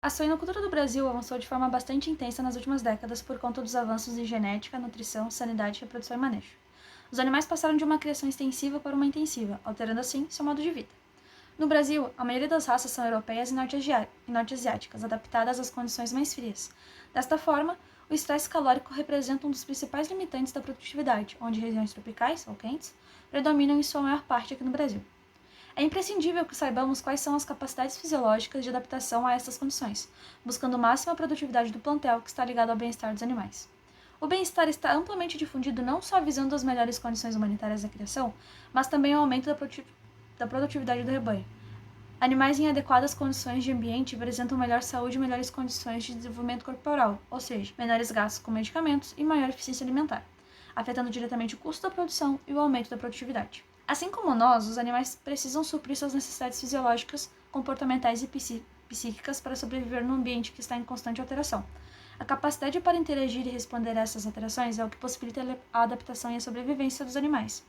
A suinocultura do Brasil avançou de forma bastante intensa nas últimas décadas por conta dos avanços em genética, nutrição, sanidade, reprodução e manejo. Os animais passaram de uma criação extensiva para uma intensiva, alterando assim seu modo de vida. No Brasil, a maioria das raças são europeias e norte-asiáticas, adaptadas às condições mais frias. Desta forma, o estresse calórico representa um dos principais limitantes da produtividade, onde regiões tropicais, ou quentes, predominam em sua maior parte aqui no Brasil. É imprescindível que saibamos quais são as capacidades fisiológicas de adaptação a essas condições, buscando máxima produtividade do plantel que está ligado ao bem-estar dos animais. O bem-estar está amplamente difundido não só visando as melhores condições humanitárias da criação, mas também o aumento da produtividade do rebanho. Animais em adequadas condições de ambiente apresentam melhor saúde e melhores condições de desenvolvimento corporal, ou seja, menores gastos com medicamentos e maior eficiência alimentar, afetando diretamente o custo da produção e o aumento da produtividade. Assim como nós, os animais precisam suprir suas necessidades fisiológicas, comportamentais e psíquicas para sobreviver num ambiente que está em constante alteração. A capacidade para interagir e responder a essas alterações é o que possibilita a adaptação e a sobrevivência dos animais.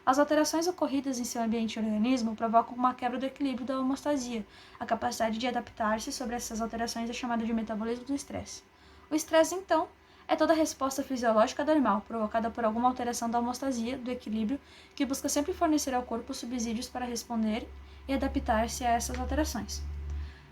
As alterações ocorridas em seu ambiente e organismo provocam uma quebra do equilíbrio da homeostasia. A capacidade de adaptar-se sobre essas alterações é chamada de metabolismo do estresse. O estresse, então, é toda a resposta fisiológica do animal, provocada por alguma alteração da homeostasia, do equilíbrio, que busca sempre fornecer ao corpo subsídios para responder e adaptar-se a essas alterações.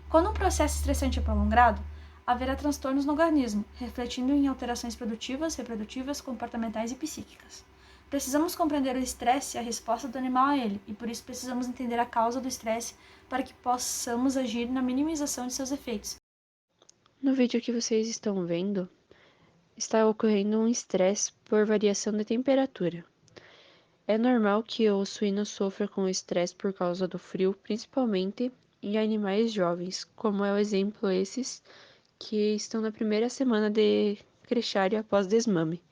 Quando um processo estressante é prolongado, haverá transtornos no organismo, refletindo em alterações produtivas, reprodutivas, comportamentais e psíquicas. Precisamos compreender o estresse e a resposta do animal a ele, e por isso precisamos entender a causa do estresse para que possamos agir na minimização de seus efeitos. No vídeo que vocês estão vendo, está ocorrendo um estresse por variação de temperatura. É normal que o suíno sofra com estresse por causa do frio, principalmente em animais jovens, como é o exemplo esses que estão na primeira semana de crescere após desmame.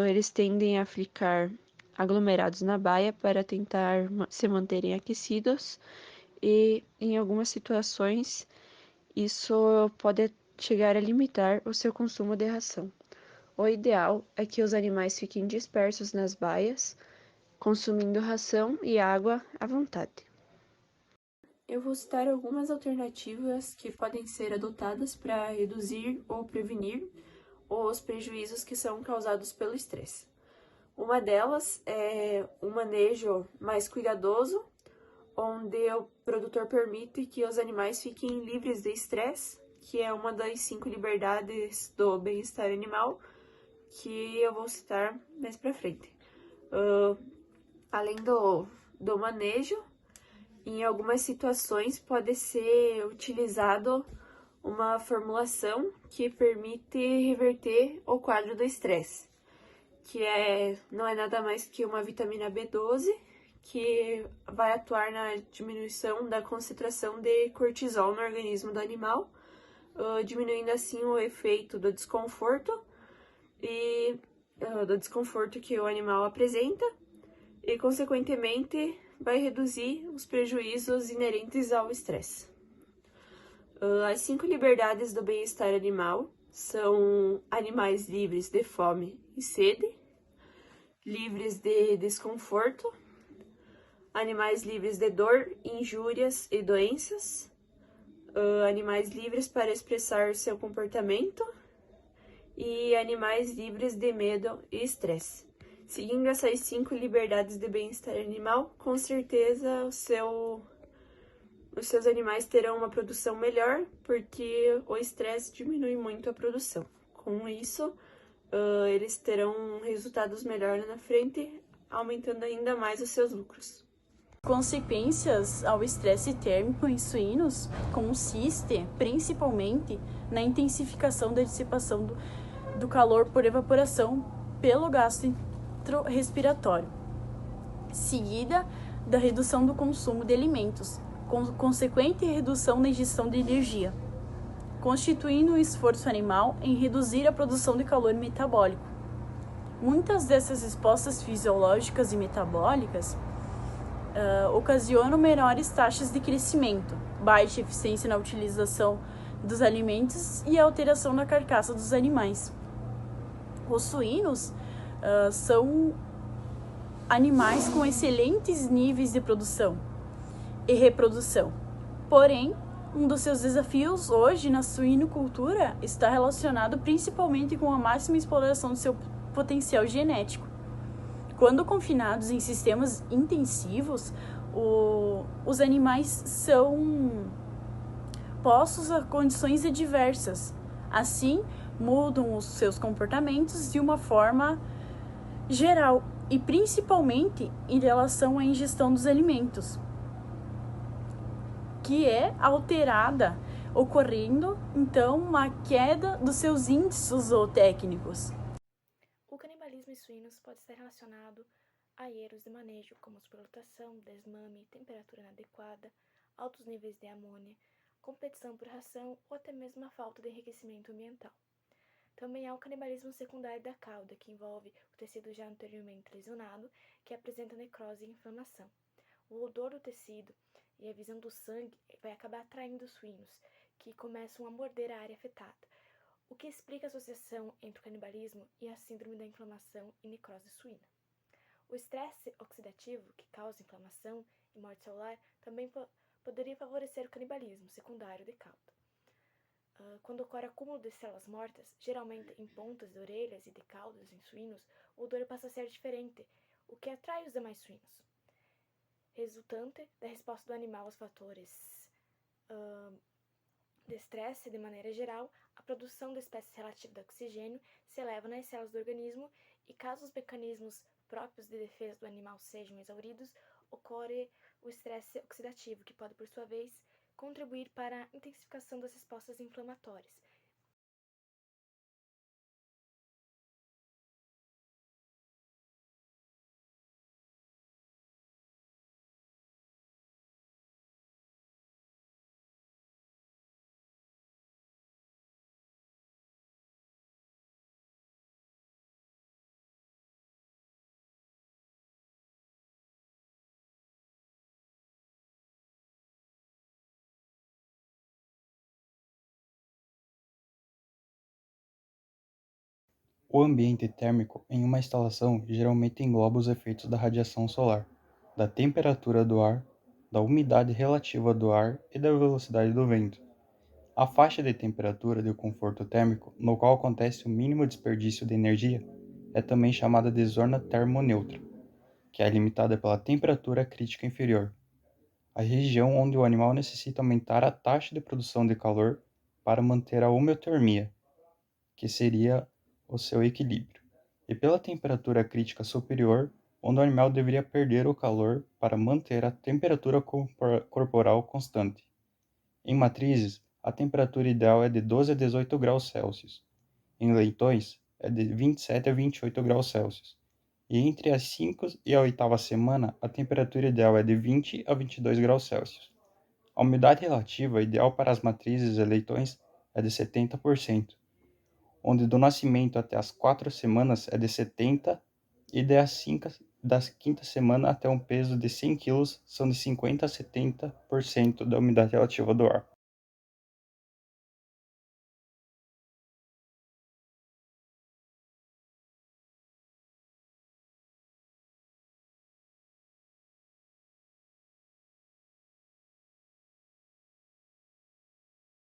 Eles tendem a ficar aglomerados na baia para tentar se manterem aquecidos e, em algumas situações, isso pode chegar a limitar o seu consumo de ração. O ideal é que os animais fiquem dispersos nas baias, consumindo ração e água à vontade. Eu vou citar algumas alternativas que podem ser adotadas para reduzir ou prevenir os prejuízos que são causados pelo estresse. Uma delas é um manejo mais cuidadoso, onde o produtor permite que os animais fiquem livres de estresse, que é uma das 5 liberdades do bem-estar animal, que eu vou citar mais pra frente. Além do manejo, em algumas situações pode ser utilizado uma formulação que permite reverter o quadro do estresse, que não é nada mais que uma vitamina B12, que vai atuar na diminuição da concentração de cortisol no organismo do animal, diminuindo assim o efeito do desconforto que o animal apresenta e, consequentemente, vai reduzir os prejuízos inerentes ao estresse. As 5 liberdades do bem-estar animal são animais livres de fome e sede, livres de desconforto, animais livres de dor, injúrias e doenças, animais livres para expressar seu comportamento e animais livres de medo e estresse. Seguindo essas 5 liberdades de bem-estar animal, com certeza os seus animais terão uma produção melhor, porque o estresse diminui muito a produção. Com isso, eles terão resultados melhores na frente, aumentando ainda mais os seus lucros. Consequências ao estresse térmico em suínos consiste principalmente na intensificação da dissipação do calor por evaporação pelo gasto respiratório, seguida da redução do consumo de alimentos, com consequente redução na ingestão de energia, constituindo um esforço animal em reduzir a produção de calor metabólico. Muitas dessas respostas fisiológicas e metabólicas ocasionam menores taxas de crescimento, baixa eficiência na utilização dos alimentos e alteração na carcaça dos animais. Os suínos são animais com excelentes níveis de produção e reprodução, porém, Um dos seus desafios hoje na suinocultura está relacionado principalmente com a máxima exploração do seu potencial genético. Quando confinados em sistemas intensivos, os animais são postos a condições adversas. Assim, mudam os seus comportamentos de uma forma geral e principalmente em relação à ingestão dos alimentos, que é alterada, ocorrendo então uma queda dos seus índices zootécnicos. O canibalismo em suínos pode estar relacionado a erros de manejo, como superlotação, desmame, temperatura inadequada, altos níveis de amônia, competição por ração ou até mesmo a falta de enriquecimento ambiental. Também há o canibalismo secundário da cauda, que envolve o tecido já anteriormente lesionado, que apresenta necrose e inflamação. O odor do tecido e a visão do sangue vai acabar atraindo os suínos, que começam a morder a área afetada, o que explica a associação entre o canibalismo e a síndrome da inflamação e necrose suína. O estresse oxidativo, que causa inflamação e morte celular, também poderia favorecer o canibalismo secundário de cauda. Quando ocorre acúmulo de células mortas, geralmente em pontas de orelhas e de caudas em suínos, o odor passa a ser diferente, o que atrai os demais suínos, resultante da resposta do animal aos fatores de estresse. De maneira geral, a produção da espécie relativa de oxigênio se eleva nas células do organismo e, caso os mecanismos próprios de defesa do animal sejam exauridos, ocorre o estresse oxidativo, que pode, por sua vez, contribuir para a intensificação das respostas inflamatórias. O ambiente térmico em uma instalação geralmente engloba os efeitos da radiação solar, da temperatura do ar, da umidade relativa do ar e da velocidade do vento. A faixa de temperatura de conforto térmico, no qual acontece o mínimo desperdício de energia, é também chamada de zona termoneutra, que é limitada pela temperatura crítica inferior, a região onde o animal necessita aumentar a taxa de produção de calor para manter a homeotermia, que seria o seu equilíbrio, e pela temperatura crítica superior, onde o animal deveria perder o calor para manter a temperatura corporal constante. Em matrizes, a temperatura ideal é de 12 a 18 graus Celsius. Em leitões, é de 27 a 28 graus Celsius. E entre a 5 e a 8ª semana, a temperatura ideal é de 20 a 22 graus Celsius. A umidade relativa ideal para as matrizes e leitões é de 70%, onde do nascimento até as 4 semanas é de 70% e da quinta semana até um peso de 100 kg são de 50 a 70% da umidade relativa do ar.